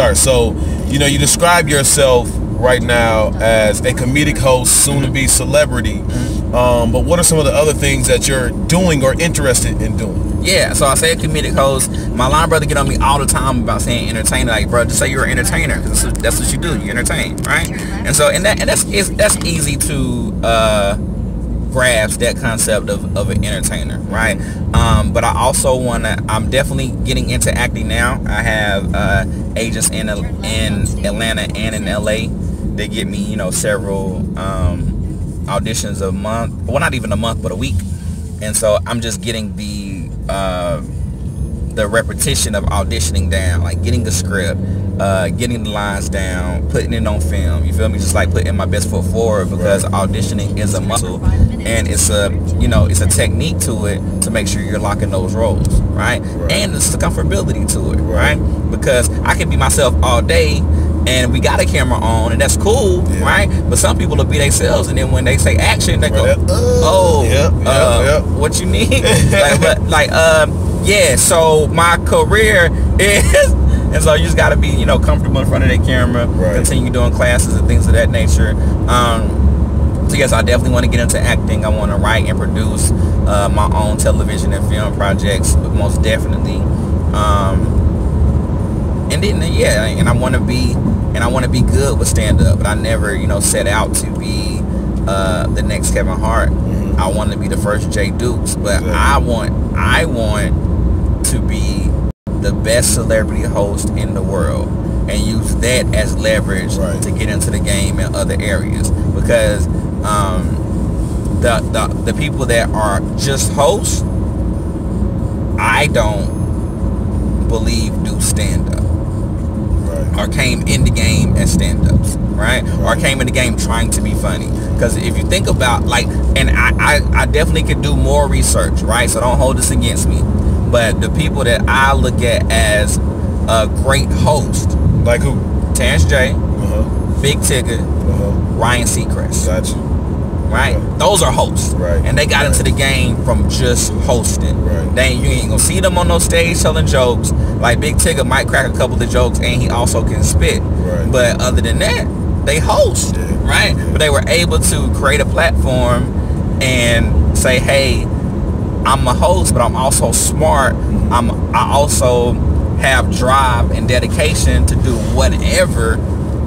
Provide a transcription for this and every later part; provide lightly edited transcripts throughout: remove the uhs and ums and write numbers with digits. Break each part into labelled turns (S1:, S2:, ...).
S1: start. So, you know, you describe yourself right now as a comedic host, soon to be celebrity. But what are some of the other things that you're doing or interested in doing?
S2: Yeah, so I say a comedic host. My line brother get on me all the time about saying entertainer. Like, bro, just say you're an entertainer, because that's what you do. You entertain, right? And so, that's easy to grasp, that concept of an entertainer, right? But I also I'm definitely getting into acting now. I have agents in Atlanta and in LA. They give me, you know, several auditions a month. Well, not even a month, but a week. And so I'm just getting the repetition of auditioning down, like getting the script, getting the lines down, putting it on film. You feel me? Just like putting my best foot forward, because auditioning is a muscle, and it's a technique to it to make sure you're locking those roles, right? And it's the comfortability to it, right? Because I can be myself all day, and we got a camera on, and that's cool, right? But some people will be themselves, and then when they say action, they go, what you need? Yeah, so my career is, and so you just got to be, you know, comfortable in front of that camera, continue doing classes and things of that nature. So yes, I definitely want to get into acting. I want to write and produce my own television and film projects, most definitely. And then and I want to be good with stand-up, but I never, you know, set out to be the next Kevin Hart. I want to be the first Jay Dukes, but I want to be the best celebrity host in the world, and use that as leverage to get into the game in other areas, because the people that are just hosts, I don't believe do stand-up. Or came in the game as stand-ups, right? Or came in the game trying to be funny. Because if you think about, like, and I definitely could do more research, right? So don't hold this against me. But the people that I look at as a great host,
S1: like who?
S2: Terrence J, Big Tigger, Ryan Seacrest.
S1: Gotcha.
S2: Right? Those are hosts. And they got into the game from just hosting. You ain't gonna see them on no stage telling jokes. Like Big Tigger might crack a couple of jokes, and he also can spit. But other than that, they host. But they were able to create a platform and say, hey, I'm a host, but I'm also smart. I also have drive and dedication to do whatever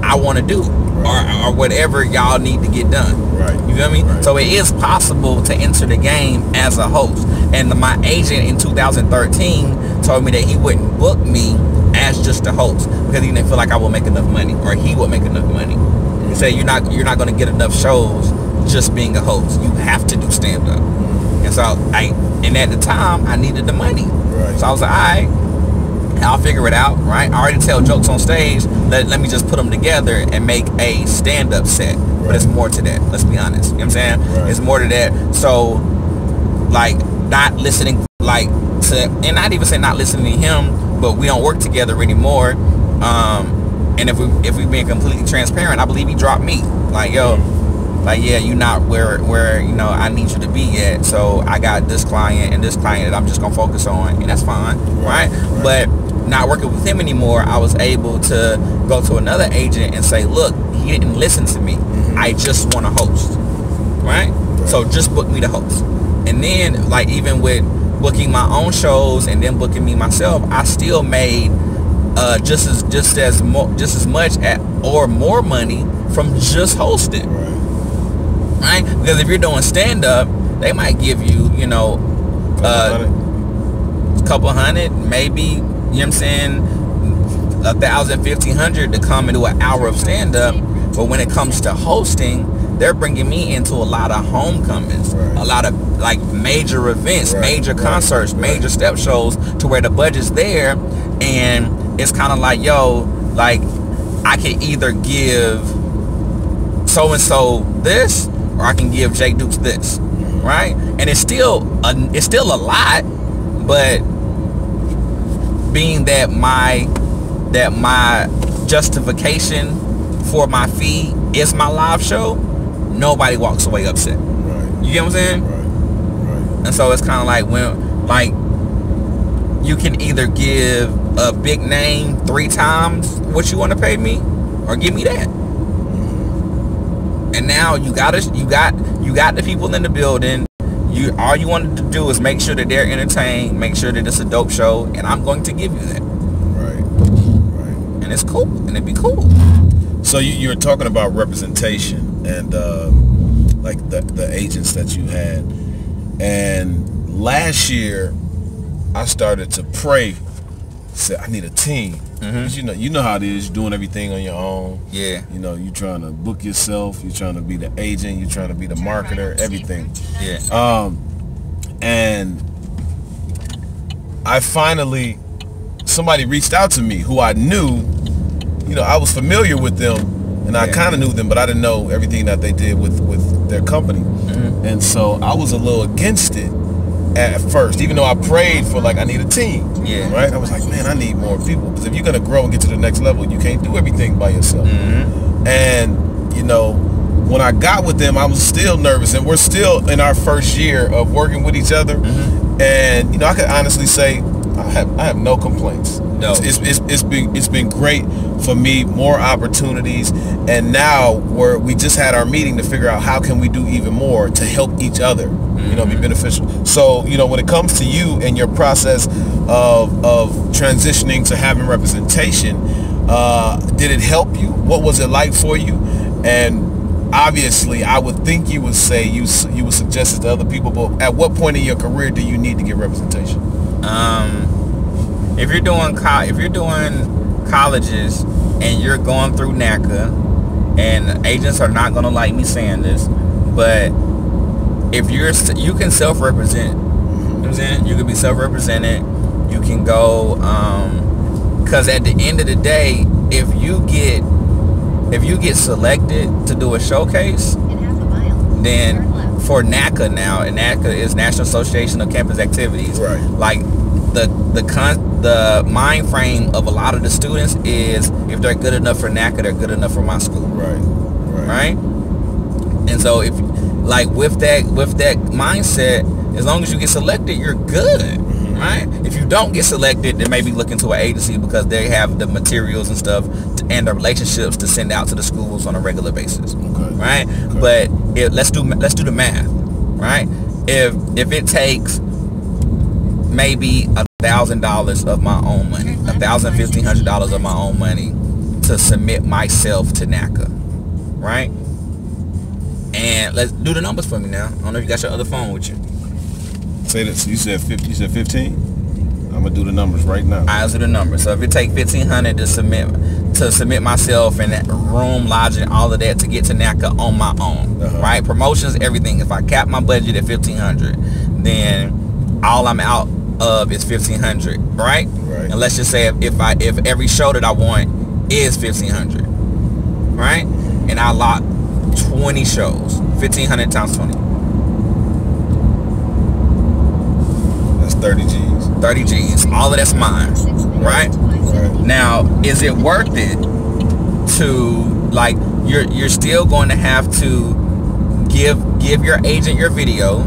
S2: I want to do, or whatever y'all need to get done. You feel me? So it is possible to enter the game as a host. And my agent in 2013 told me that he wouldn't book me as just a host, because he didn't feel like I would make enough money, or he would make enough money. He said you're not going to get enough shows just being a host. You have to do stand-up. And so and at the time I needed the money. So I was like, all right, I'll figure it out, right? I already tell jokes on stage. Let me just put them together and make a stand-up set. But it's more to that. Let's be honest. You know what I'm saying? It's more to that. So, like, not listening, like, to, and not even say not listening to him, but we don't work together anymore. And if we being completely transparent, I believe he dropped me. Like, yo, like, yeah, you're not where you know I need you to be at. So I got this client and this client that I'm just gonna focus on, and that's fine, right? But not working with him anymore, I was able to go to another agent and say, look, he didn't listen to me. I just want to host, right? So just book me to host. And then, like, even with booking my own shows and then booking me myself, I still made just as much or more money from just hosting, right? Because if you're doing stand-up, they might give you, you know, a couple hundred, maybe, you know what I'm saying, 1,000, 1,500 to come into an hour of stand-up. But when it comes to hosting, they're bringing me into a lot of homecomings, a lot of, like, major events, major concerts, major step shows, to where the budget's there. And it's kind of like, yo, like, I can either give so-and-so this, or I can give Jay Dukes this, right? And it's still a lot, but being that my justification for my fee is my live show, nobody walks away upset. You get what I'm saying? And so it's kind of like, when, like, you can either give a big name 3 times what you want to pay me, or give me that. And now you got the people in the building. All you wanted to do is make sure that they're entertained, make sure that it's a dope show, and I'm going to give you that.
S1: Right.
S2: And it's cool, and it'd be cool.
S1: So you were talking about representation and like the agents that you had, and last year I started to pray. Said I need a team. Because you know how it is. You're doing everything on your own.
S2: Yeah.
S1: You know, you're trying to book yourself. You're trying to be the agent. You're trying to be the marketer. Everything.
S2: Yeah.
S1: And I finally, somebody reached out to me who I knew. You know, I was familiar with them, and I kind of knew them, but I didn't know everything that they did with their company. And so I was a little against it at first, even though I prayed for, like, I need a team.
S2: Yeah.
S1: Right? I was like, man, I need more people, because if you're going to grow and get to the next level, you can't do everything by yourself. And, you know, when I got with them, I was still nervous, and we're still in our first year of working with each other. And, you know, I could honestly say I have no complaints.
S2: No.
S1: It's been great for me, more opportunities, and now we just had our meeting to figure out how can we do even more to help each other, you know, be beneficial. So, you know, when it comes to you and your process of transitioning to having representation, did it help you? What was it like for you? And obviously, I would think you would say you would suggest it to other people, but at what point in your career do you need to get representation?
S2: If you're doing colleges and you're going through NACA, and agents are not gonna like me saying this, but if you can self-represent, you know what I'm saying? You can be self-represented. You can go, because at the end of the day, if you get selected to do a showcase, then for NACA now, and NACA is National Association of Campus Activities,
S1: right?
S2: Like the mind frame of a lot of the students is, if they're good enough for NACA, they're good enough for my school. Right? And so if, like, with that mindset, as long as you get selected, you're good. Right? If you don't get selected, then maybe look into an agency, because they have the materials and stuff and the relationships to send out to the schools on a regular basis. Right? But let's do the math. Right? If it takes maybe $1,000 of my own money, $1,500 of my own money to submit myself to NACA, right? And let's do the numbers for me now. I don't know if you got your other phone with you.
S1: Say this. You said 50. You said 15. I'm gonna do the numbers right now.
S2: I'll do the numbers. So if it take $1,500 to submit myself, and that room, lodging, all of that, to get to NACA on my own, right? Promotions, everything. If I cap my budget at $1,500, then all I'm out of is $1,500, right? And let's just say if every show that I want is $1,500, right? And I lock 20 shows, 1,500 times 20.
S1: That's 30 G's.
S2: 30 G's. All of that's mine, right? Now, is it worth it to, like, you're still going to have to give your agent your video.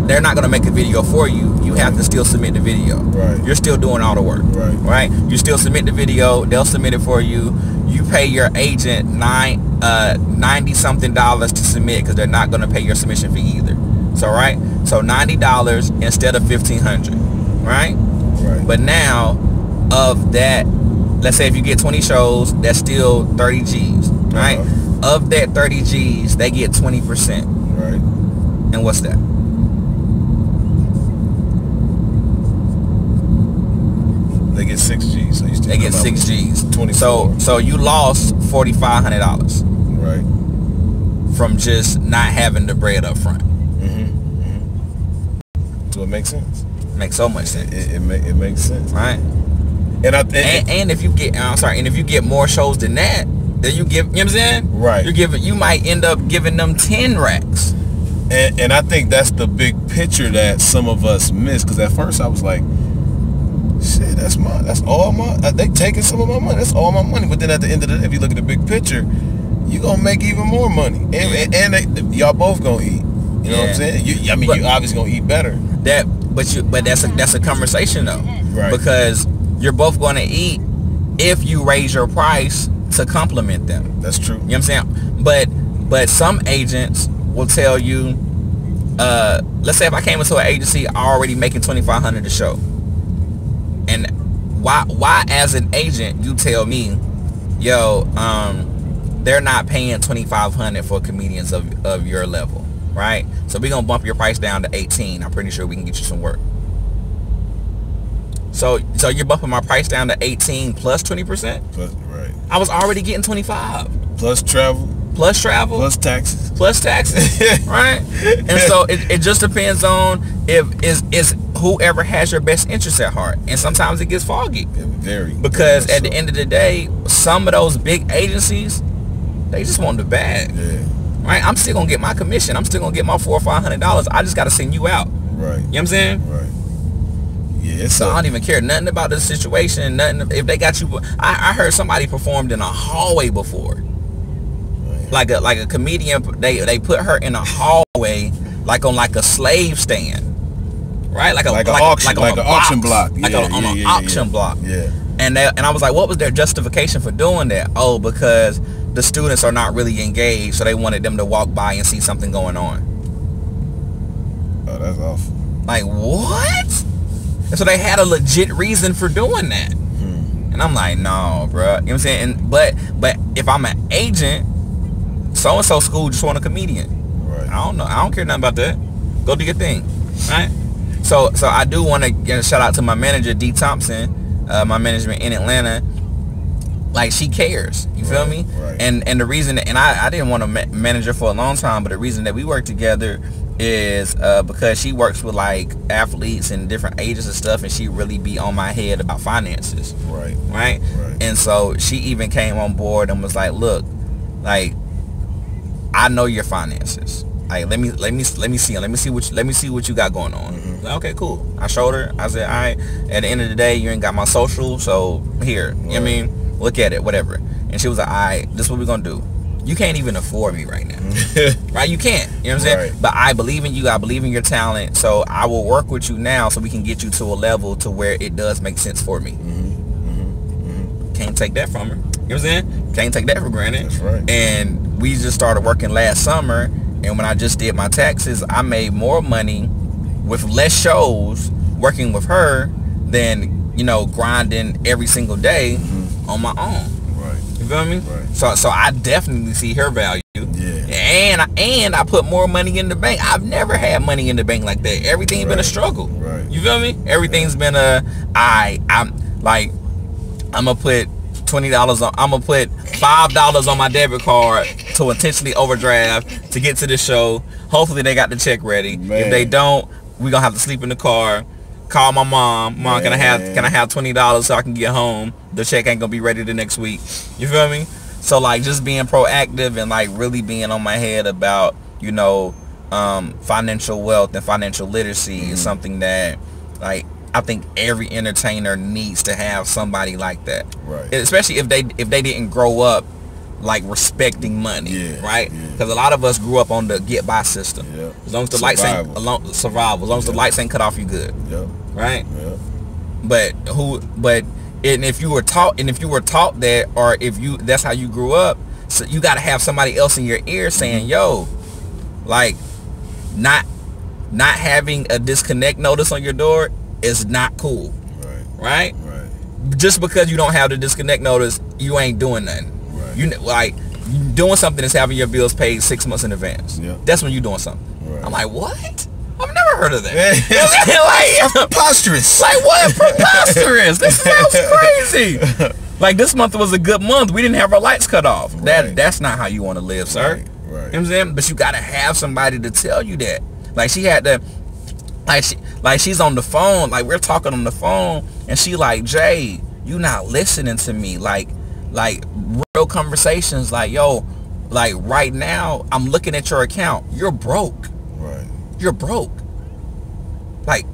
S2: They're not going to make a video for you. You have to still submit the video. You're still doing all the work. Right? You still submit the video. They'll submit it for you. You pay your agent $90 something to submit, because they're not going to pay your submission fee either. So right? So $90 instead of $1,500. Right? But now, of that, let's say if you get 20 shows, that's still 30 G's. Right? Of that 30 G's, they get 20%.
S1: Right.
S2: And what's that?
S1: They get 6 G's. So
S2: they get 6 G's.
S1: 24.
S2: So you lost $4,500.
S1: Right.
S2: From just not having the bread up front.
S1: So it makes sense.
S2: Makes so much sense.
S1: It makes sense.
S2: Right. And if you get, and if you get more shows than that, then you give, you know what I'm saying?
S1: Right.
S2: You might end up giving them 10 racks.
S1: And I think that's the big picture that some of us miss, because at first I was like, shit, that's all my, they taking some of my money, that's all my money. But then at the end of the day, if you look at the big picture, you gonna make even more money, and y'all both gonna eat. You know what I'm saying? You obviously gonna eat better.
S2: But that's a conversation though, right? Because you're both going to eat if you raise your price to compliment them.
S1: That's true.
S2: You know what I'm saying? But some agents will tell you, let's say if I came into an agency already making $2,500 a show, and why as an agent you tell me, yo, they're not paying $2,500 for comedians of your level, right? So we're gonna bump your price down to 18. I'm pretty sure we can get you some work. So you're bumping my price down to 18 plus 20%?
S1: Plus, right.
S2: I was already getting 25.
S1: Plus travel.
S2: Plus travel.
S1: Plus taxes.
S2: Plus taxes. Right? And so it just depends on if is whoever has your best interest at heart. And sometimes it gets foggy.
S1: Very.
S2: Because at the end of the day, some of those big agencies, they just want the bag.
S1: Yeah.
S2: Right? I'm still gonna get my commission. I'm still gonna get my $400 or $500. I just gotta send you out.
S1: Right.
S2: You know what I'm saying?
S1: Right. Yeah,
S2: so I don't even care nothing about the situation, nothing. If they got you, I heard somebody performed in a hallway before, like a comedian. They put her in a hallway, like on like a slave stand, right? Like an auction block, like on an auction block.
S1: Yeah.
S2: And I was like, what was their justification for doing that? Oh, because the students are not really engaged, so they wanted them to walk by and see something going on.
S1: Oh, that's awful.
S2: Like what? And so they had a legit reason for doing that. And I'm like, no, bro. You know what I'm saying? But if I'm an agent, so-and-so school just want a comedian.
S1: Right.
S2: I don't know. I don't care nothing about that. Go do your thing. Right? So I do want to give a shout out to my manager, D. Thompson, my management in Atlanta. Like, she cares. You feel me?
S1: Right.
S2: And the reason, and I didn't want to manage her for a long time, but the reason that we work together is because she works with like athletes and different agents and stuff, and she really be on my head about finances. Right. And so she even came on board and was like, look, like, I know your finances. Like, let me see what you got going on. Like, okay, cool. I showed her. I said, all right, at the end of the day, you ain't got my social, so here. You know what I mean? Look at it, whatever. And she was like, all right, this is what we're gonna do. You can't even afford me right now. Right? You can't. You know what I'm saying?
S1: Right.
S2: But I believe in you. I believe in your talent. So I will work with you now so we can get you to a level to where it does make sense for me. Can't take that from her. You know what I'm saying? Can't take that for granted.
S1: That's right.
S2: And we just started working last summer. And when I just did my taxes, I made more money with less shows working with her than, you know, grinding every single day on my own. You feel me?
S1: Right.
S2: So I definitely see her value.
S1: Yeah.
S2: And I put more money in the bank. I've never had money in the bank like that. Everything's been a struggle.
S1: Right.
S2: You feel me? Everything's been I'm gonna put $20 on. I'm gonna put $5 on my debit card to intentionally overdraft to get to the show. Hopefully they got the check ready.
S1: Man.
S2: If they don't, we gonna have to sleep in the car. Call my mom. Mom, can I have $20 so I can get home? The check ain't gonna be ready the next week. You feel me? So like just being proactive and like really being on my head about, you know, financial wealth and financial literacy is something that like I think every entertainer needs to have somebody like that.
S1: Right.
S2: Especially if they didn't grow up like respecting money, right? Because a lot of us grew up on the get by system. As long as the lights ain't survival. As long as the lights ain't cut off, you good. Right? But if you were taught that, or that's how you grew up, so you got to have somebody else in your ear saying, yo, like not having a disconnect notice on your door is not cool. Right? Just because you don't have the disconnect notice, you ain't doing nothing. You like doing something is having your bills paid 6 months in advance. That's when you're doing something. I'm like, what? I've never heard of that.
S1: Like, preposterous.
S2: Like what? Preposterous. This sounds crazy. Like this month was a good month. We didn't have our lights cut off. That's not how you want to live, sir. You know what I'm saying? But you gotta have somebody to tell you that. Like she had to, like she's on the phone. Like we're talking on the phone, and she like, Jay, you not listening to me. Like real conversations. Like, yo, like right now I'm looking at your account. You're broke. You're broke. Like,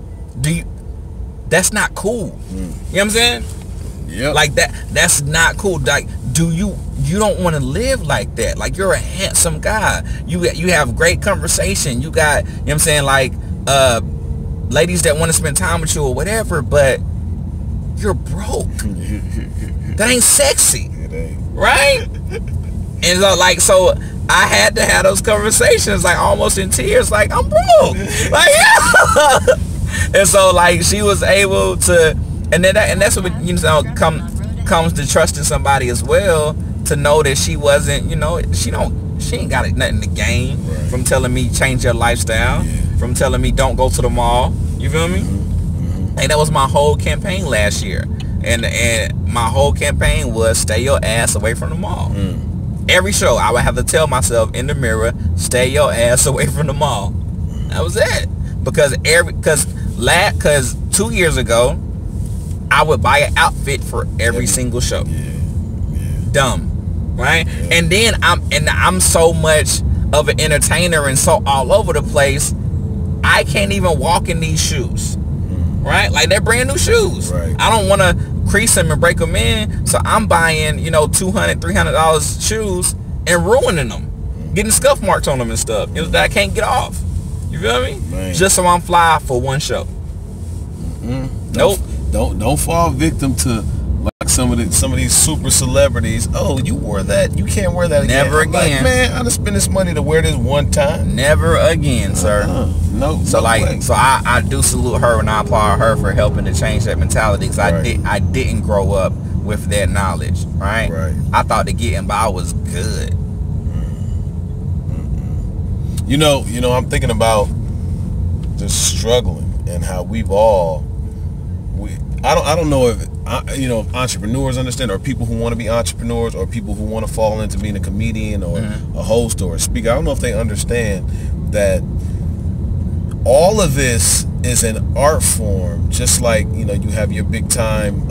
S2: that's not cool. You know what I'm saying? Like that's not cool. Like, you don't want to live like that. Like, you're a handsome guy. You have great conversation. You got, you know what I'm saying, like ladies that want to spend time with you or whatever, but you're broke. That ain't sexy.
S1: It ain't.
S2: Right? And so I had to have those conversations, like almost in tears, like I'm broke. Like, yeah. And so like she was able to, and that's what, you know, comes to trusting somebody as well, to know that she wasn't, you know, she ain't got nothing to gain from telling me change your lifestyle, from telling me don't go to the mall. You feel me? And that was my whole campaign last year. And my whole campaign was stay your ass away from the mall. Every show I would have to tell myself in the mirror, stay your ass away from the mall. That was it. Because 2 years ago, I would buy an outfit for every single show. Dumb. Right? And then I'm so much of an entertainer and so all over the place, I can't even walk in these shoes. Right? Like, they're brand new shoes. I don't want to crease them and break them in, so I'm buying, you know, $200, $300 shoes and ruining them, getting scuff marks on them and stuff, you know, that I can't get off. You feel me? Just so I'm fly for one show. Nope.
S1: Don't fall victim to like some of these super celebrities. Oh, you wore that, you can't wear that again.
S2: Never again.
S1: Like, man, I just spend this money to wear this one time.
S2: Never again, sir.
S1: No.
S2: So I do salute her and I applaud her for helping to change that mentality, because I didn't grow up with that knowledge. Right. I thought the getting by was good.
S1: You know, I'm thinking about just struggling and how we've all, I don't know if, you know, if entrepreneurs understand, or people who want to be entrepreneurs, or people who want to fall into being a comedian or a host or a speaker. I don't know if they understand that all of this is an art form, just like, you know, you have your big time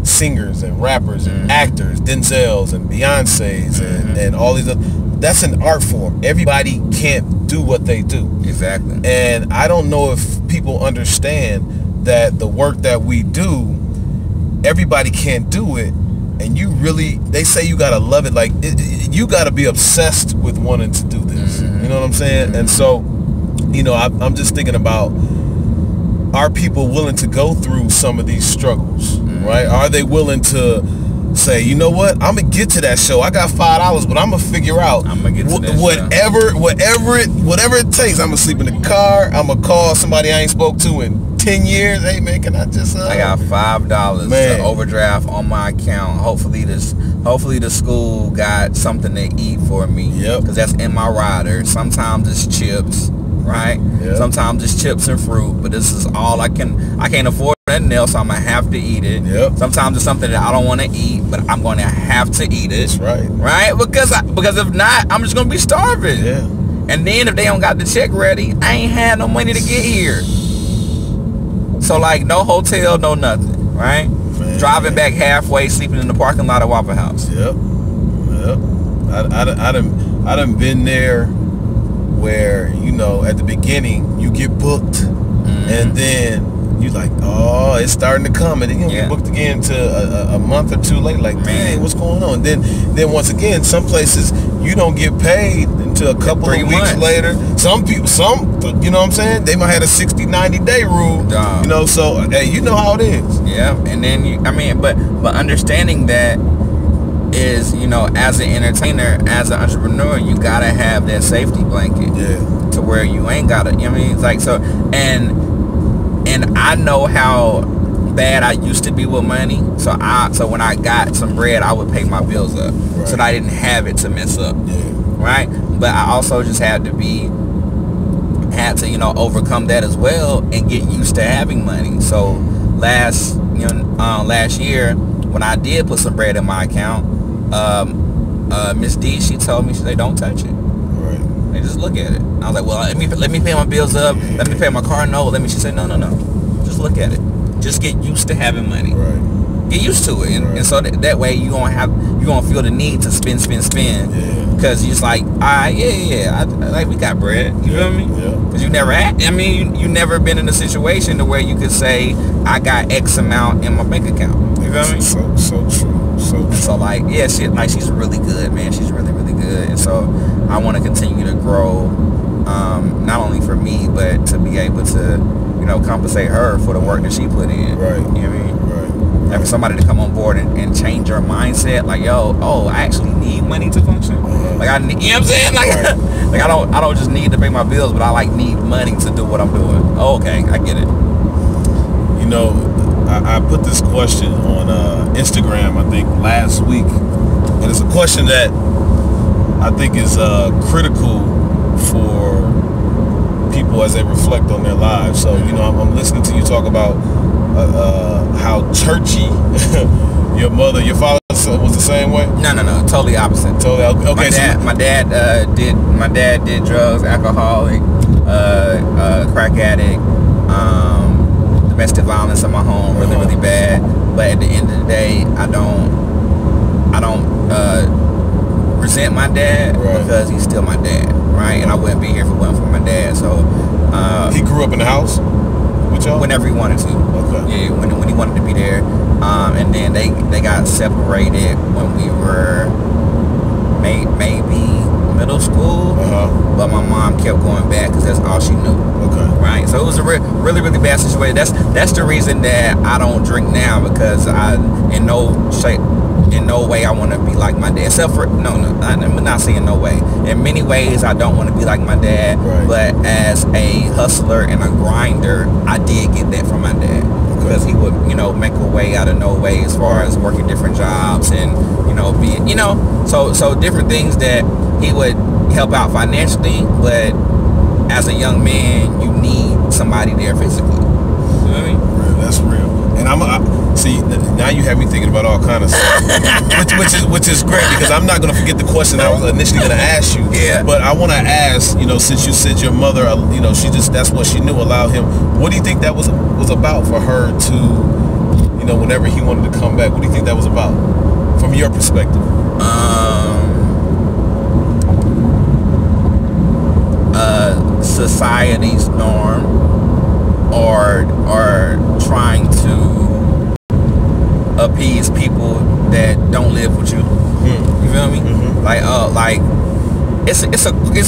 S1: singers and rappers and actors, Denzels and Beyonces and all these other. That's an art form. Everybody can't do what they do.
S2: Exactly.
S1: And I don't know if people understand that the work that we do, everybody can't do it. And you really, they say you gotta love it. Like, you gotta be obsessed with wanting to do this. You know what I'm saying? And so, you know, I'm just thinking about, are people willing to go through some of these struggles, right? Are they willing to say, you know what, I'm gonna get to that show. I got $5, but I'm gonna figure out whatever it takes. I'm gonna sleep in the car. I'm gonna call somebody I ain't spoke to in 10 years. Hey man, can I just?
S2: I got $5 to overdraft on my account. Hopefully the school got something to eat for me. Because that's in my rider. Sometimes it's chips. Right? Sometimes it's chips and fruit, but this is all I can't afford nothing else, so I'm gonna have to eat it. Sometimes it's something that I don't want to eat, but I'm gonna have to eat it.
S1: That's right.
S2: Right? Because if not, I'm just gonna be starving. And then if they don't got the check ready, I ain't had no money to get here. So like, no hotel, no nothing. Right? Driving back halfway, sleeping in the parking lot of Waffle House.
S1: I done been there, where, you know, at the beginning you get booked and then you like, oh, it's starting to come, and then you get booked again to a month or two later, like, man, what's going on? Then once again, some places you don't get paid until a couple of weeks later. Some people, you know what I'm saying, they might have a 60-90 day rule. You know, so hey, you know how it is.
S2: And then but understanding that is, you know, as an entertainer, as an entrepreneur, you gotta have that safety blanket to where you ain't gotta, you know what I mean? It's like, so, and I know how bad I used to be with money, so when I got some bread, I would pay my bills up so that I didn't have it to mess up. Right? But I also just had to, you know, overcome that as well and get used to having money. So last year, when I did put some bread in my account, Miss D, she told me, she said, don't touch it. They just look at it. I was like, well, let me pay my bills up. Let me pay my car note. She said, no. Just look at it. Just get used to having money. Get used to it. And so that way you gonna feel the need to spend. Because you're just like, all right, like, we got bread. You feel me? Because you never had, you never been in a situation to where you could say, I got X amount in my bank account. You feel me?
S1: So true.
S2: So like, she's really good, man. She's really, really good. And so I want to continue to grow, not only for me, but to be able to, you know, compensate her for the work that she put in.
S1: Right.
S2: You know what I mean?
S1: Right.
S2: And for somebody to come on board and change your mindset, like, yo, I actually need money to function. Like, I need, you know what I'm saying? Like, like I don't just need to pay my bills, but I like need money to do what I'm doing. Oh, okay, I get it.
S1: You know, I put this question on Instagram, I think last week, and it's a question that I think is critical for people as they reflect on their lives. So, you know, I'm listening to you talk about how churchy your father was the same way.
S2: No, totally opposite.
S1: Totally okay.
S2: My dad did drugs, alcoholic, crack addict, domestic violence in my home, really bad. But at the end of the day, I don't resent my dad because he's still my dad, right? And I wouldn't be here if it wasn't for my dad. So
S1: he grew up in the house with y'all?
S2: Whenever he wanted to.
S1: Okay.
S2: Yeah, when he wanted to be there. And then they got separated when we were maybe middle school. But my mom kept going back because that's all she knew.
S1: Okay.
S2: Right. So it was a really bad situation. That's the reason that I don't drink now, because I in no way I want to be like my dad. Except for I'm not saying no way. In many ways I don't want to be like my dad.
S1: Right.
S2: But as a hustler and a grinder, I did get that from my dad. Because he would, make a way out of no way as far as working different jobs and, so different things that he would help out financially, but as a young man, you need somebody there physically. You know what I mean?
S1: Real, that's real. And see, now you have me thinking about all kind of stuff, which is great, because I'm not going to forget the question I was initially going to ask you.
S2: Yeah.
S1: But I want to ask, since you said your mother, that's what she knew, allowed him. What do you think that was about for her to, whenever he wanted to come back? What do you think that was about, from your perspective?
S2: Society's norm, or trying to appease people that don't live with you. You feel me? Like it's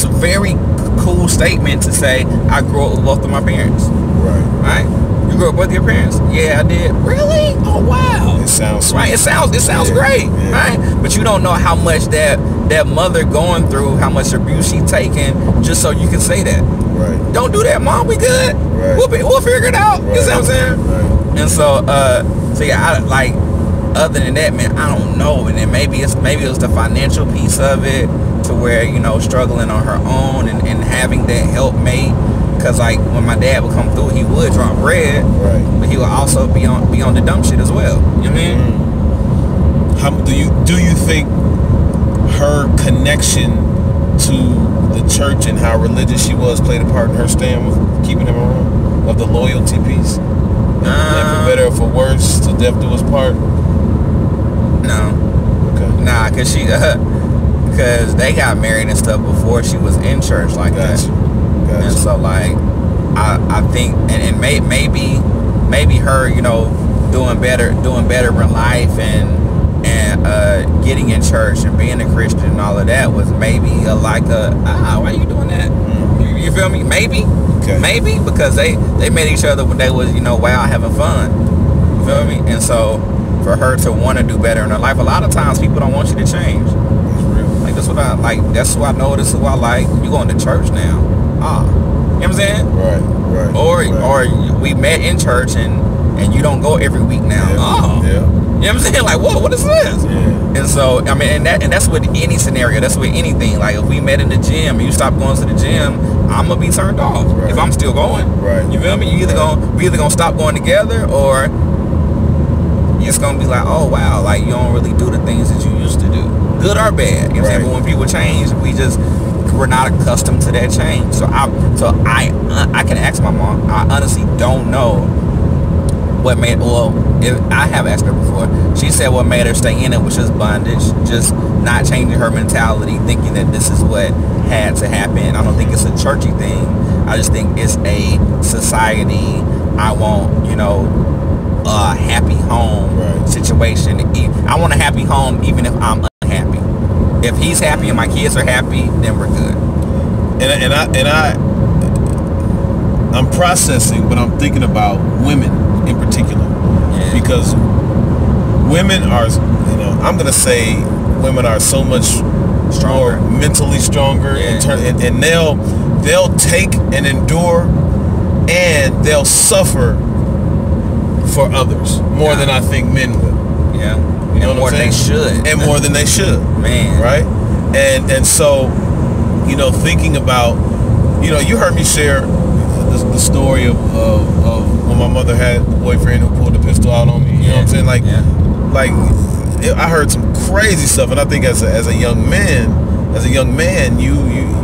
S2: a very cool statement to say, I grew up with both of my parents. Right? You grew up with your parents? Yeah, I did. Really? Oh wow.
S1: It sounds sweet.
S2: Right. It sounds great. Yeah. Right? But you don't know how much that mother going through, how much abuse she taking, just so you can say that.
S1: Right.
S2: Don't do that, Mom. We good.
S1: Right.
S2: We'll figure it out.
S1: Right.
S2: You see what I'm saying?
S1: Right.
S2: And so yeah, other than that, man, I don't know. And then maybe it was the financial piece of it, to where, struggling on her own and having that helpmate. Because like when my dad would come through, he would drop bread, but he would also be on the dumb shit as well. You know what I mean?
S1: How do you think her connection to the church and how religious she was played a part in her staying with keeping him around? Of the loyalty piece, and for better or for worse, till death do us part.
S2: No.
S1: Okay.
S2: Nah, cause they got married and stuff before she was in church like that.
S1: Gotcha.
S2: And so like I think and maybe her doing better in life and getting in church and being a Christian and all of that was maybe why are you doing that? You feel me? Maybe.
S1: Okay.
S2: Maybe because they met each other when they was wow, having fun. You feel me? And so for her to want to do better in her life, a lot of times people don't want you to change.
S1: That's real.
S2: Like that's what I like. That's who I know. This is who I like. You going to church now? You know what I'm saying?
S1: Right.
S2: Or we met in church and you don't go every week now.
S1: Yeah.
S2: You know what I'm saying? Like, what is this?
S1: Yeah.
S2: And so, I mean, and that's with any scenario. That's with anything. Like, if we met in the gym and you stop going to the gym, I'm gonna be turned off. If I'm still going.
S1: Right.
S2: You feel me? We either gonna stop going together, or it's gonna be like, oh wow, like you don't really do the things that you used to do, good or bad. You know what I'm saying? But when people change, we're not accustomed to that change. So I can ask my mom. I honestly don't know what made, I have asked her before. She said what made her stay in it was just bondage, just not changing her mentality, thinking that this is what had to happen. I don't think it's a churchy thing. I just think it's a society. I want, a happy home situation. I want a happy home even if I'm unhappy. If he's happy and my kids are happy, then we're good.
S1: I'm processing, but I'm thinking about women in particular, because women are, you know, I'm gonna say women are so much stronger, more mentally stronger, and they'll take and endure, and they'll suffer for others more than I think men will.
S2: Yeah,
S1: you know,
S2: more than they should,
S1: and more than they should,
S2: man.
S1: Right? And so, you know, thinking about, you know, you heard me share the story of when my mother had a boyfriend who pulled the pistol out on me. You know what I'm saying? Like, I heard some crazy stuff, and I think as a young man, you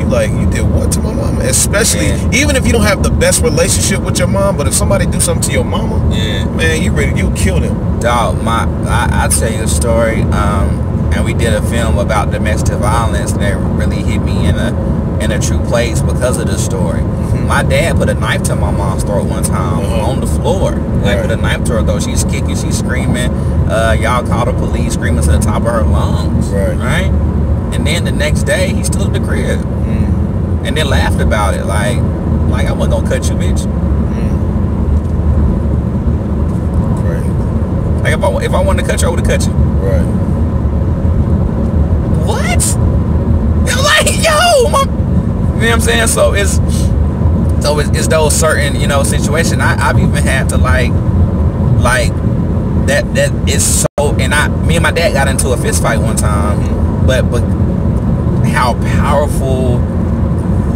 S1: like, you did what to my mama? Especially even if you don't have the best relationship with your mom, but if somebody do something to your mama, man, you kill them.
S2: Dog, I'll tell you a story. And we did a film about domestic violence that really hit me in a true place because of this story. My dad put a knife to my mom's throat one time on the floor. Like, put a knife to her throat. She's kicking, she's screaming. Y'all called the police, screaming to the top of her lungs. Right? And then the next day, he stood at the crib. And then laughed about it. Like I wasn't gonna cut you, bitch. Like, if I wanted to cut you, I would have cut you.
S1: Right.
S2: What? Like, yo, you know what I'm saying? So it's those certain, you know, situations. I've even had to like that is so. And me and my dad got into a fist fight one time, but how powerful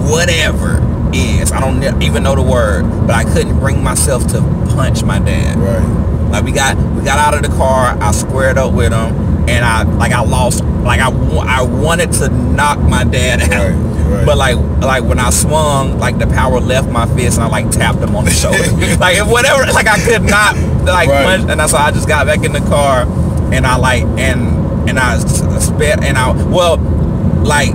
S2: whatever is, I don't even know the word, but I couldn't bring myself to punch my dad.
S1: Right.
S2: Like, we got out of the car, I squared up with him, and I lost, like, I wanted to knock my dad out. Right. But like when I swung, like, the power left my fist, and I like tapped him on the shoulder. Like, if whatever, like, I could not like punch, and so I just got back in the car, and I like and I spit, and like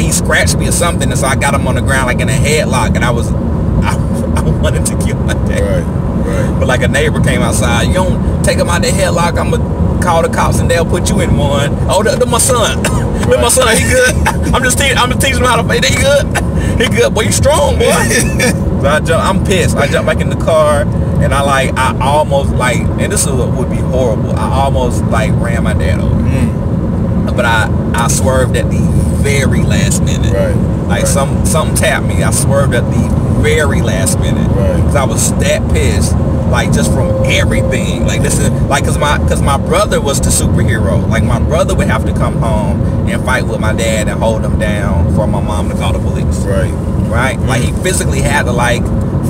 S2: he scratched me or something, and so I got him on the ground like in a headlock, and I wanted to kill my dad. Right. But like, a neighbor came outside. You don't take him out the headlock, I'm gonna call the cops and they'll put you in one. Oh, that's my son. That's my son. He good. I'm just teaching him how to play. He good. He good. Boy, you strong, boy. So I'm pissed. I jump back in the car, and I almost like, and this would be horrible, I almost like ran my dad over. But I swerved at the very last minute. Like, something tapped me. I swerved at the very last minute. Because I was that pissed, like, just from everything. Like, this is like, cause my brother was the superhero. Like, my brother would have to come home and fight with my dad and hold him down for my mom to call the police. Right? Like, he physically had to like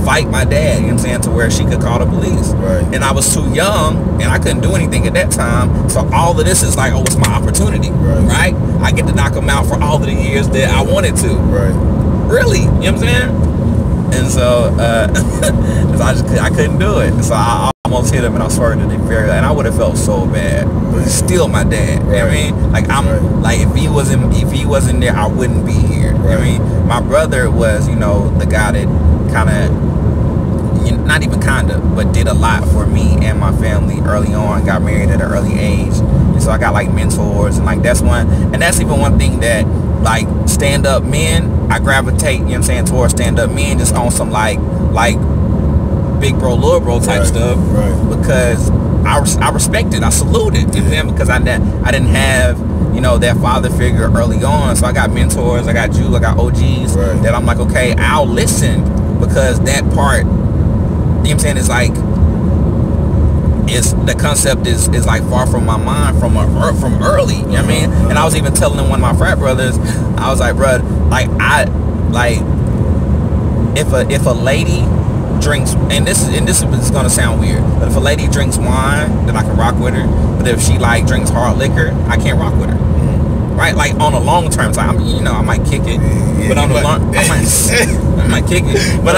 S2: fight my dad, you know what I'm saying, to where she could call the police. And I was too young, and I couldn't do anything at that time. So all of this is like, oh, it's my opportunity. Right? I get to knock him out for all of the years that I wanted to. Really, you know what I'm saying? And so I couldn't do it. So I almost hit him, and I swerved in the very, and I would have felt so bad. But he's still my dad. You know what I mean? Like, like, if he wasn't there, I wouldn't be here. You know what I mean? My brother was, you know, the guy that kind of, you know, not even kind of, but did a lot for me and my family early on. Got married at an early age, and so I got like mentors, and like that's even one thing that, like, stand-up men, I gravitate, you know what I'm saying, towards stand-up men, just on some like big bro, little bro type stuff, because I respect it, I salute it, you know what I'm saying, because I didn't have, you know, that father figure early on. So I got mentors, I got I got OGs that I'm like, okay, I'll listen, because that part, you know what I'm saying, is like, the concept is like far from my mind from early, you know what I mean? And I was even telling one of my frat brothers, I was like, bro, like, if a lady drinks, and this is gonna sound weird, but if a lady drinks wine, then I can rock with her. But if she like drinks hard liquor, I can't rock with her. Right? Like, on a long term, so I might kick it, but on the long, I might kick it, but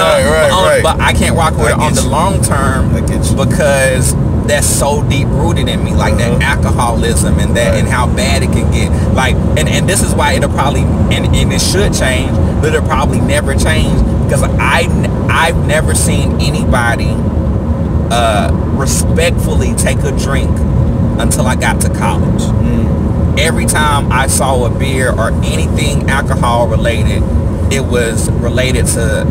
S2: but I can't rock with her on the long term, because that's so deep rooted in me, like that alcoholism and that and how bad it can get. Like, and this is why it'll probably, and it should change, but it'll probably never change, because I've never seen anybody respectfully take a drink until I got to college. Every time I saw a beer or anything alcohol related, it was related to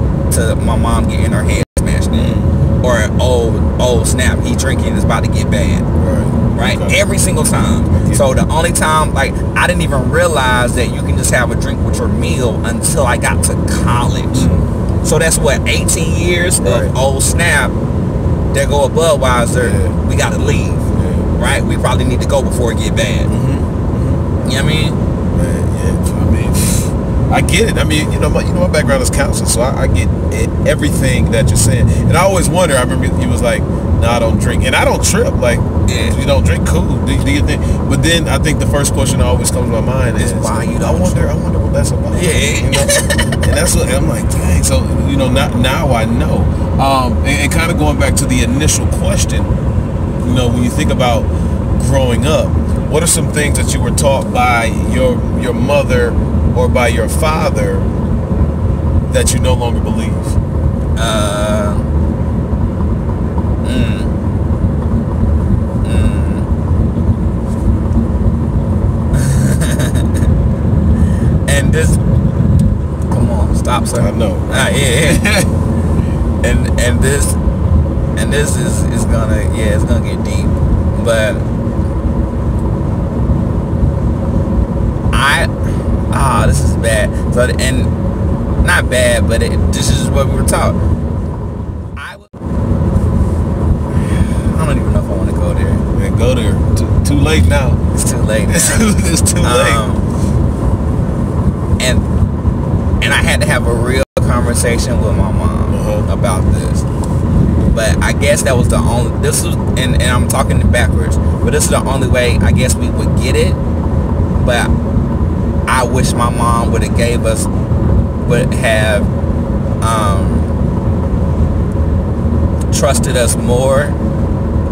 S2: my mom getting her head smashed in, or oh snap, he drinking, it's about to get bad. right? Every single time. So the only time, like, I didn't even realize that you can just have a drink with your meal until I got to college. So that's what, 18 years of old snap. There go a Budweiser. We gotta leave, right? We probably need to go before it get bad. You know what I mean?
S1: I get it. I mean, you know, my background is counseling, so I get everything that you're saying. And I always wonder. I remember he was like, "No, I don't drink," and I don't trip. Like, you don't drink, cool. Do you think? But then I think the first question that always comes to my mind is,
S2: why you don't?
S1: I wonder what that's about.
S2: Yeah,
S1: you know? And that's what I'm like. Dang. So you know, now I know. And kind of going back to the initial question, you know, when you think about growing up, what are some things that you were taught by your mother or by your father that you no longer believe?
S2: And this, come on, stop, sir.
S1: I know.
S2: and this is gonna, it's gonna get deep, but this is bad. So, and not bad, but this is what we were taught. I don't even know if I want to go there.
S1: Man, go there. Too late now.
S2: It's too late.
S1: It's too late.
S2: And I had to have a real conversation with my mom about this. But I guess that was the only. This was, and I'm talking backwards. But this is the only way I guess we would get it. But I wish my mom would have trusted us more,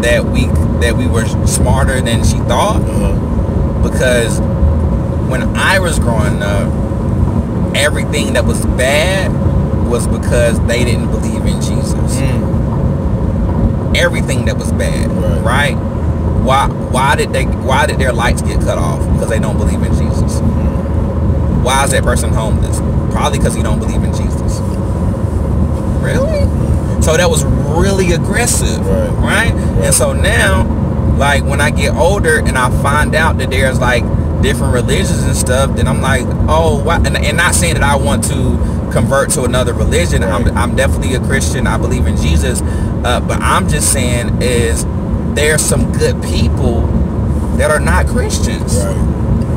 S2: that we were smarter than she thought. Because when I was growing up, everything that was bad was because they didn't believe in Jesus. Everything that was bad, right? Why did their lights get cut off? Because they don't believe in Jesus. Why is that person homeless? Probably because he don't believe in Jesus. Really? So that was really aggressive, right? And so now, like, when I get older and I find out that there's like different religions and stuff, then I'm like, oh, why? And not saying that I want to convert to another religion. I'm definitely a Christian. I believe in Jesus. But I'm just saying is there's some good people that are not Christians.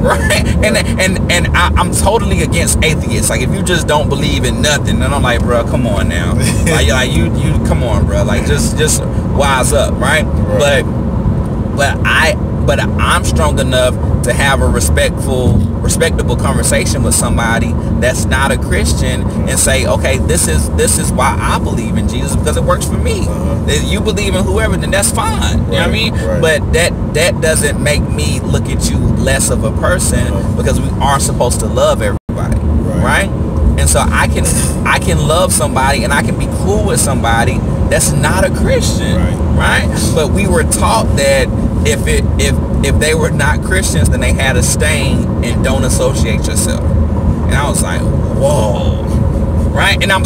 S2: Right. And I'm totally against atheists. Like, if you just don't believe in nothing, then I'm like, bro, come on now. like you come on, bro. Like, just wise up, right? But I'm strong enough to have a respectable conversation with somebody that's not a Christian and say, okay, this is why I believe in Jesus, because it works for me. If you believe in whoever, then that's fine. You know what I mean? But that doesn't make me look at you less of a person, because we are supposed to love everybody, right? And so I can love somebody and I can be cool with somebody that's not a Christian, right? But we were taught that if they were not Christians, then they had a stain and don't associate yourself. And I was like, whoa, right? And I'm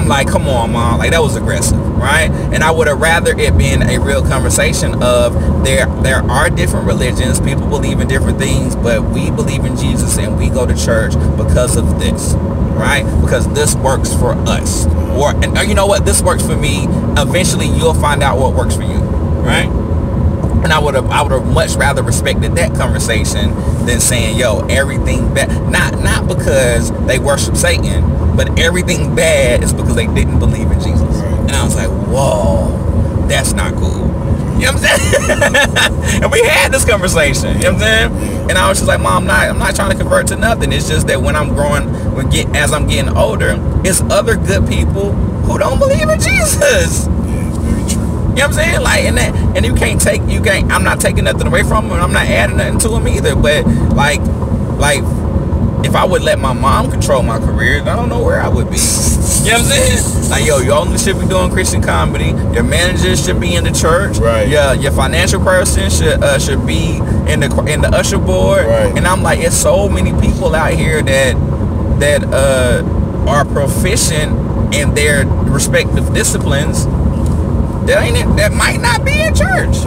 S2: like, come on, mom, like, that was aggressive, right? And I would have rather it been a real conversation of there are different religions, people believe in different things, but we believe in Jesus and we go to church because of this, right? Because this works for us, or you know what, this works for me. Eventually you'll find out what works for you, right? And I would have much rather respected that conversation than saying, yo, everything bad, not because they worship Satan, but everything bad is because they didn't believe in Jesus. And I was like, whoa, that's not cool. You know what I'm saying? And we had this conversation, you know what I'm saying? And I was just like, mom, I'm not trying to convert to nothing. It's just that when as I'm getting older, it's other good people who don't believe in Jesus. You know what I'm saying? Like, and you can't, I'm not taking nothing away from them, and I'm not adding nothing to them either. But like if I would let my mom control my career, I don't know where I would be. You know what I'm saying? Like, yo, you only should be doing Christian comedy. Your manager should be in the church. Your financial person should be in the usher board. And I'm like, it's so many people out here that are proficient in their respective disciplines that might not be in church.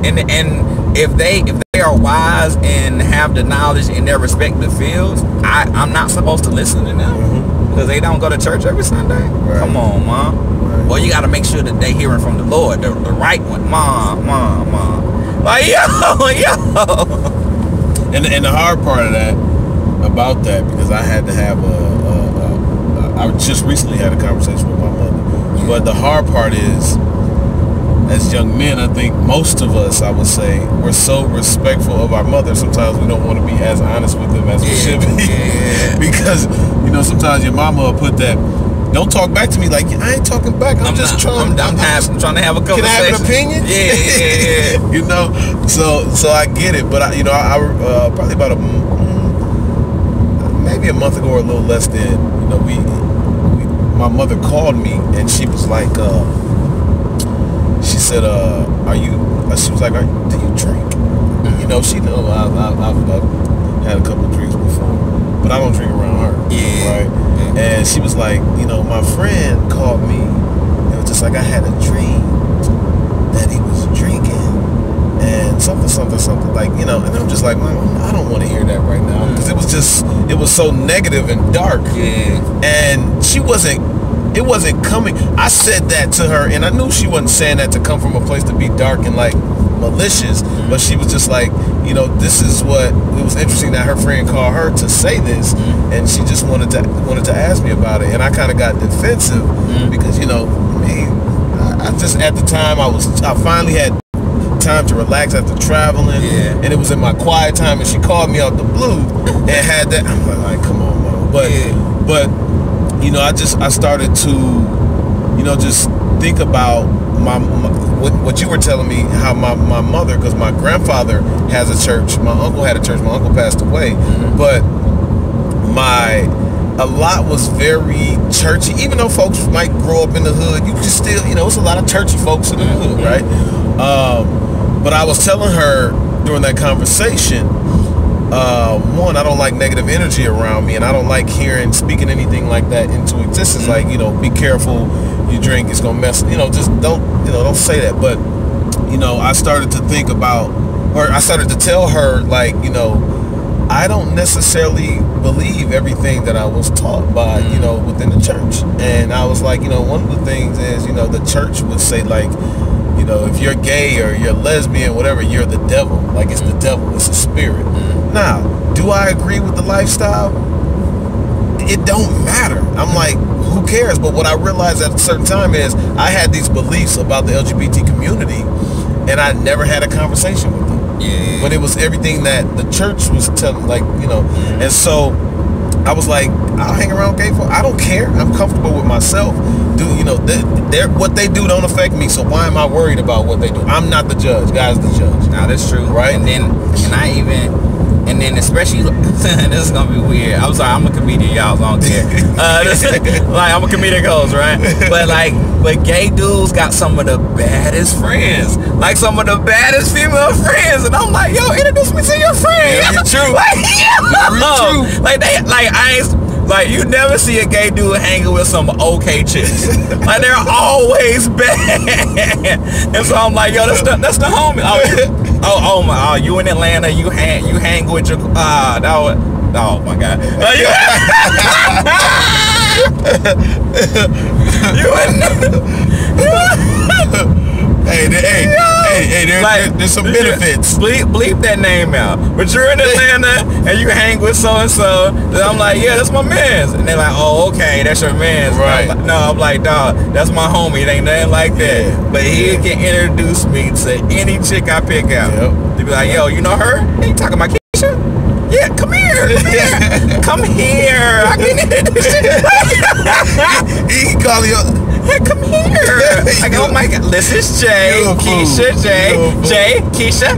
S2: And if they are wise and have the knowledge in their respective fields, I'm not supposed to listen to them because they don't go to church every Sunday. Right. Come on, Mom. Right. Well, you got to make sure that they hearing from the Lord, the right one. Mom. Like, yo.
S1: And the hard part of that, about that, because I had to have I just recently had a conversation with my mother. But the hard part is, as young men, I think most of us, I would say, we're so respectful of our mother. Sometimes we don't want to be as honest with them as we should be. Because, sometimes your mama will put that, don't talk back to me like, I ain't talking back. I'm trying to have a conversation. Can I have an opinion?
S2: Yeah.
S1: So I get it. But, I probably about maybe a month ago or a little less than, my mother called me and she was like, she said, she was like, do you drink? She know I've had a couple of drinks before, but I don't drink around her.
S2: Yeah.
S1: Right? And she was like, my friend called me. It was just like, I had a dream that he was drinking and something, like, and I'm just like, I don't want to hear that right now, because it was so negative and dark.
S2: Yeah.
S1: And it wasn't coming. I said that to her, and I knew she wasn't saying that to come from a place to be dark and like malicious, but she was just like, this is what, it was interesting that her friend called her to say this, and she just wanted to ask me about it, and I kind of got defensive because I just, at the time, I finally had time to relax after traveling, and it was in my quiet time, and she called me out the blue and had that. I'm like, come on, Mom. But I started to, just think about what you were telling me, how my mother, because my grandfather has a church, my uncle had a church, my uncle passed away, but a lot was very churchy. Even though folks might grow up in the hood, you just still, it's a lot of churchy folks in the hood, right? But I was telling her during that conversation, one, I don't like negative energy around me, and I don't like speaking anything like that into existence. Like, be careful, you drink, it's gonna mess. Just don't say that. But I started to think about, or I started to tell her, like, I don't necessarily believe everything that I was taught by, within the church. And I was like, one of the things is, the church would say, like, if you're gay or you're lesbian, whatever, you're the devil. Like, it's the devil, it's a spirit. Now, do I agree with the lifestyle? It don't matter. I'm like, who cares? But what I realized at a certain time is I had these beliefs about the LGBT community, and I never had a conversation with them.
S2: Yeah.
S1: But it was everything that the church was telling, like, and so I was like, I'll hang around gay folks. I don't care. I'm comfortable with myself. What they do don't affect me, so why am I worried about what they do? I'm not the judge. God's the judge.
S2: Now, that's true.
S1: Right?
S2: And then especially, this is gonna be weird. I'm sorry, I'm a comedian, y'all, so I don't care. Like, I'm a comedic host, right? But gay dudes got some of the baddest friends, like some of the baddest female friends, and I'm like, yo, introduce me to your friend.
S1: Yeah, true.
S2: Like, you never see a gay dude hanging with some okay chicks. Like, they're always bad. And so I'm like, yo, that's the homie. Oh, you in Atlanta, you hang with your oh my God. There's some benefits. Bleep that name out. But you're in Atlanta and you hang with so and so. I'm like, yeah, that's my man's. And they're like, oh, okay, that's your man's.
S1: Right.
S2: I'm like, dog, that's my homie. It ain't nothing like that.
S1: Yeah.
S2: But he can introduce me to any chick I pick out.
S1: Yep.
S2: They be like, yo, you know her? Hey, you talking about Keisha? Yeah, come here. Come here. I can introduce you.
S1: He can call you.
S2: Hey, come here. Like, oh my God, this is Jay, Keisha, Jay, Keisha.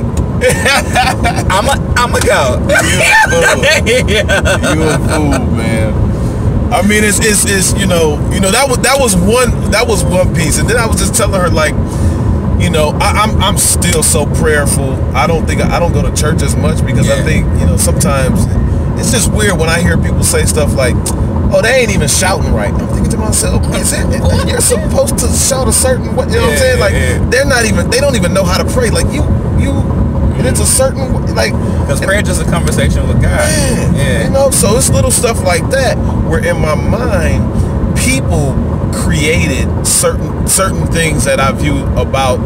S2: I'ma go.
S1: You a fool, man. I mean, it's that was one piece, and then I was just telling her, like, I'm still so prayerful. I don't go to church as much because I think sometimes it's just weird when I hear people say stuff like, oh, they ain't even shouting right. I'm thinking to myself, is it? You're supposed to shout a certain way. You know what I'm saying? Like they don't even know how to pray. Like you. And it's a certain like
S2: because prayer just a conversation with God.
S1: You know, so it's little stuff like that where in my mind people created certain things that I view about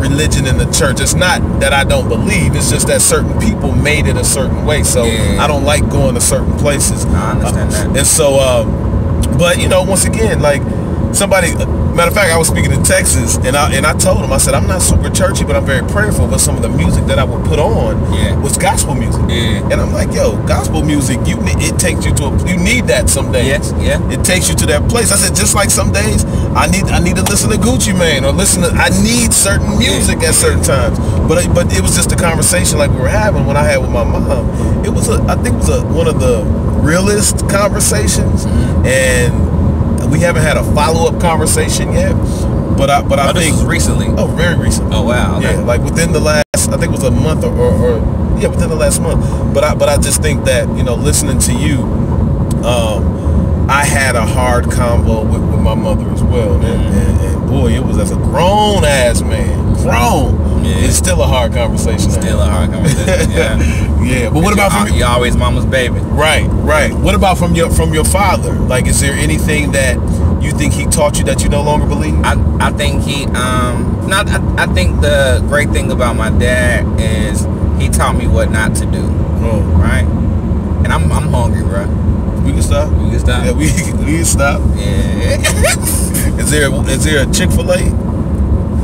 S1: religion in the church. It's not that I don't believe, it's just that certain people made it a certain way. So I don't like going to certain places.
S2: I understand that.
S1: And so but you know, once again, like somebody, matter of fact, I was speaking in Texas, and I told him, I said, I'm not super churchy, but I'm very prayerful. But some of the music that I would put on was gospel music, and I'm like, yo, gospel music, it takes you to you need that some days. It takes you to that place. I said, just like some days, I need to listen to Gucci Mane or I need certain music at certain times. But it was just a conversation like we were having when I had with my mom. It was I think it was one of the realest conversations, and we haven't had a follow-up conversation yet, but I think
S2: this was recently.
S1: Oh, very recent.
S2: Oh wow. Okay.
S1: Yeah, like within the last, I think it was a month or within the last month. But I just think that, you know, listening to you, I had a hard convo with my mother as well, and boy, it was as a grown ass man. It's still a hard conversation.
S2: Still a hard conversation.
S1: Yeah. But what about from
S2: you? Always mama's baby.
S1: Right. What about from your father? Like, is there anything that you think he taught you that you no longer believe?
S2: I think he I think the great thing about my dad is he taught me what not to do.
S1: Oh.
S2: Right. And I'm hungry, bro.
S1: We can stop. Yeah, we can stop.
S2: Yeah.
S1: Is there a Chick-fil-A?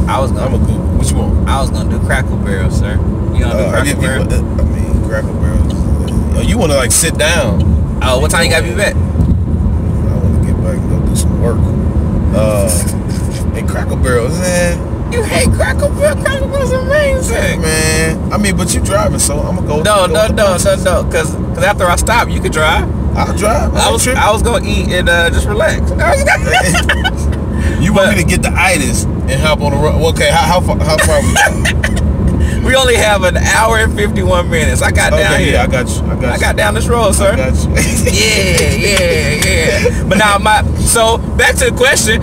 S2: I'm
S1: a good. What you want?
S2: I was gonna do Cracker Barrel, sir. You gonna do Cracker Barrel?
S1: I mean, Cracker Barrel. Oh, you want to like sit down?
S2: Oh, what time you gotta be back?
S1: I want to get back and go do some work. Hey, Cracker Barrel, man.
S2: You hate Cracker Barrel? Cracker Barrel's amazing,
S1: man. I mean, but you driving, so I'm gonna go.
S2: No. Cause after I stop, you could drive.
S1: I'll drive.
S2: I was gonna eat and just relax.
S1: You want me to get the itis and hop on the road? Okay, how far we going?
S2: We only have an hour and 51 minutes. I got down here.
S1: I got you.
S2: I got down this road, sir.
S1: I got you.
S2: yeah. But now so back to the question.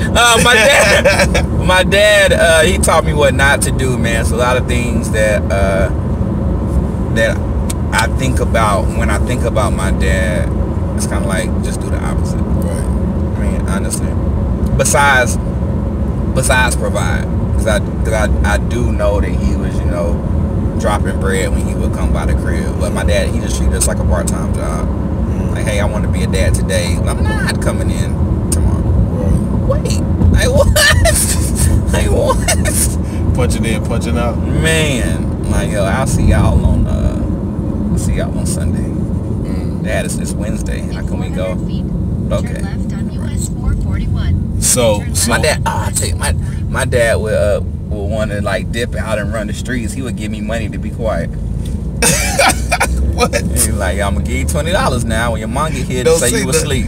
S2: My dad, he taught me what not to do, man. So a lot of things that I think about when I think about my dad, it's kind of like just do the opposite.
S1: Right.
S2: I mean, honestly. Besides provide, because I do know that he was, you know, dropping bread when he would come by the crib. But my dad, he just treated us like a part-time job. Like, hey, I want to be a dad today. I'm not coming in tomorrow. Wait, like what? Like what?
S1: Punching in, punching out.
S2: Man, like yo, I'll see y'all on Sunday. Dad, it's Wednesday. How can we go? Okay.
S1: So
S2: my dad, I tell you, my dad would want to like dip out and run the streets. He would give me money to be quiet.
S1: What?
S2: He's like, I'm gonna give you $20 now. When your mom get here, to say you was asleep.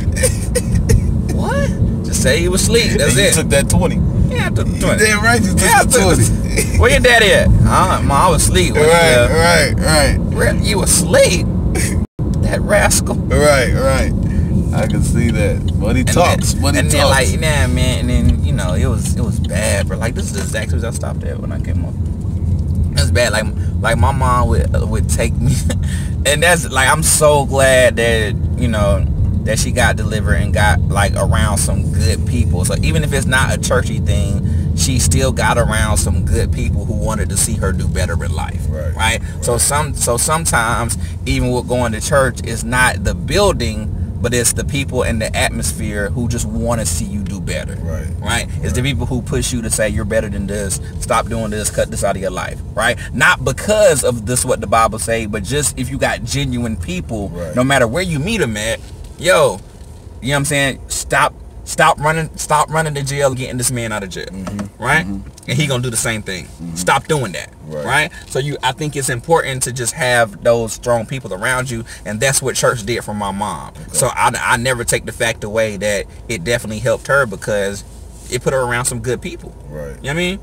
S2: What? Just say you was asleep. That's it.
S1: You took that 20.
S2: Yeah, I took the 20.
S1: Damn right, you took the 20.
S2: Where your daddy at? Mom, I was asleep.
S1: Right.
S2: You was asleep? That rascal.
S1: Right. I can see that. Money talks.
S2: Then like, nah, man, and then you know it was bad, bro. Like this is the exact place I stopped at when I came home. It was bad. Like my mom would take me, and that's like I'm so glad that you know that she got delivered and got like around some good people. So even if it's not a churchy thing, she still got around some good people who wanted to see her do better in life. Right? So sometimes even with going to church, it's not the building, but it's the people and the atmosphere who just want to see you do better. Right? It's the people who push you to say you're better than this, stop doing this, cut this out of your life. Right? Not because of this what the Bible say, but just if you got genuine people, no matter where you meet them at, yo, you know what I'm saying? Stop running to jail and getting this man out of jail. Right? And he gonna do the same thing. Stop doing that. Right? So I think it's important to just have those strong people around you, and that's what church did for my mom. So I never take the fact away that it definitely helped her because it put her around some good people. You know what I mean?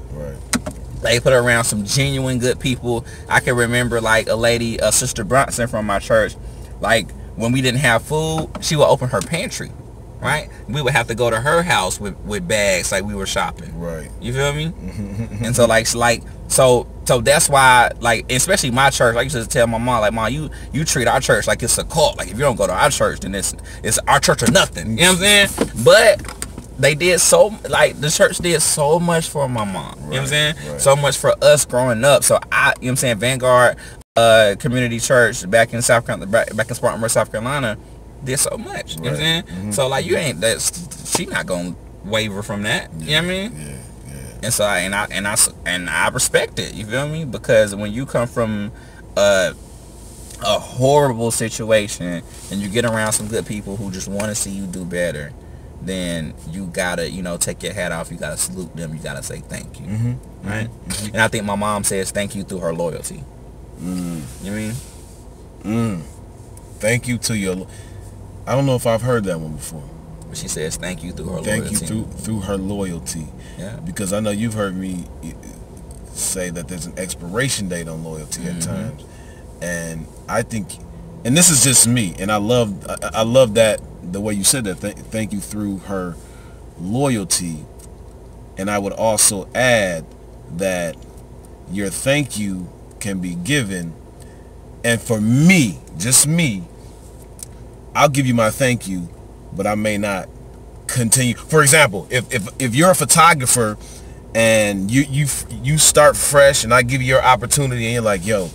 S2: They put her around some genuine good people. I can remember like a lady, Sister Bronson from my church, like when we didn't have food, she would open her pantry right? We would have to go to her house with bags like we were shopping.
S1: Right.
S2: You feel me? And so so that's why, like, especially my church, I used to tell my mom, like, Mom, you treat our church like it's a cult. Like, if you don't go to our church, then it's our church or nothing. You know what I'm saying? But they did the church did so much for my mom. You know what I'm saying? Right. So much for us growing up. So you know what I'm saying, Vanguard Community Church back in Spartanburg, South Carolina, did so much. You know what I'm saying? So like, she not gonna waver from that. You know what I mean? Yeah. And so I respect it. You feel me? Because when you come from a horrible situation and you get around some good people who just want to see you do better, then you gotta, take your hat off. You gotta salute them. You gotta say thank you, right? And I think my mom says thank you through her loyalty. You know what I mean?
S1: Thank you to your. I don't know if I've heard that one before.
S2: But she says thank you through her loyalty.
S1: Thank you through her loyalty. Yeah. Because I know you've heard me say that there's an expiration date on loyalty at times, and I think, and this is just me, and I love that the way you said that. Thank you through her loyalty, and I would also add that your thank you can be given, and for me, just me, I'll give you my thank you, but I may not continue. For example, if you're a photographer and you start fresh and I give you your opportunity and you're like, yo,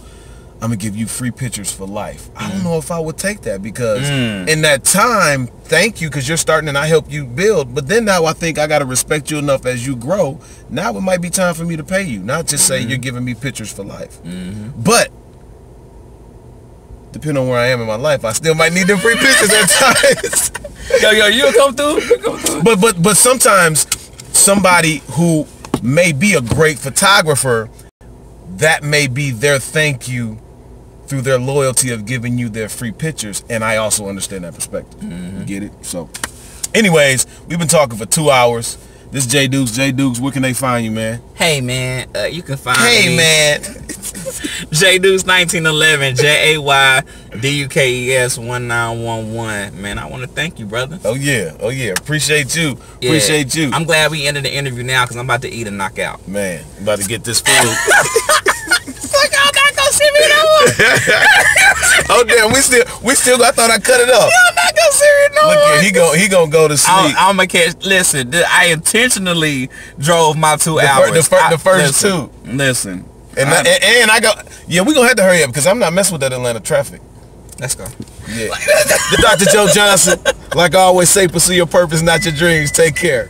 S1: I'm gonna give you free pictures for life. I don't know if I would take that, because in that time, thank you, because you're starting and I help you build. But then now I think I gotta respect you enough as you grow. Now it might be time for me to pay you, not just say you're giving me pictures for life. But depending on where I am in my life, I still might need them free pictures at times.
S2: Yo, you'll come through.
S1: But sometimes somebody who may be a great photographer, that may be their thank you through their loyalty of giving you their free pictures, and I also understand that perspective. You get it? So, anyways, we've been talking for 2 hours. This is J Dukes. J Dukes, where can they find you, man?
S2: Hey, man, you can find me.
S1: Man.
S2: J Dukes 1911, JAYDUKES 1911. Man, I want to thank you, brother.
S1: Oh yeah. Appreciate you. Yeah. Appreciate you.
S2: I'm glad we ended the interview now, because I'm about to eat a knockout.
S1: Man, I'm about to get this food.
S2: Fuck, y'all not gonna see me no more.
S1: Oh damn, we still. I thought I cut it off.
S2: Y'all not gonna see me no more.
S1: Look, he gonna go to sleep.
S2: I'm gonna catch. Listen, I intentionally drove my 2 hours.
S1: The first two.
S2: Listen.
S1: And I go, yeah, we gonna have to hurry up, because I'm not messing with that Atlanta traffic.
S2: Let's go.
S1: Yeah. The Dr. Joe Johnson, like I always say, pursue your purpose, not your dreams. Take care.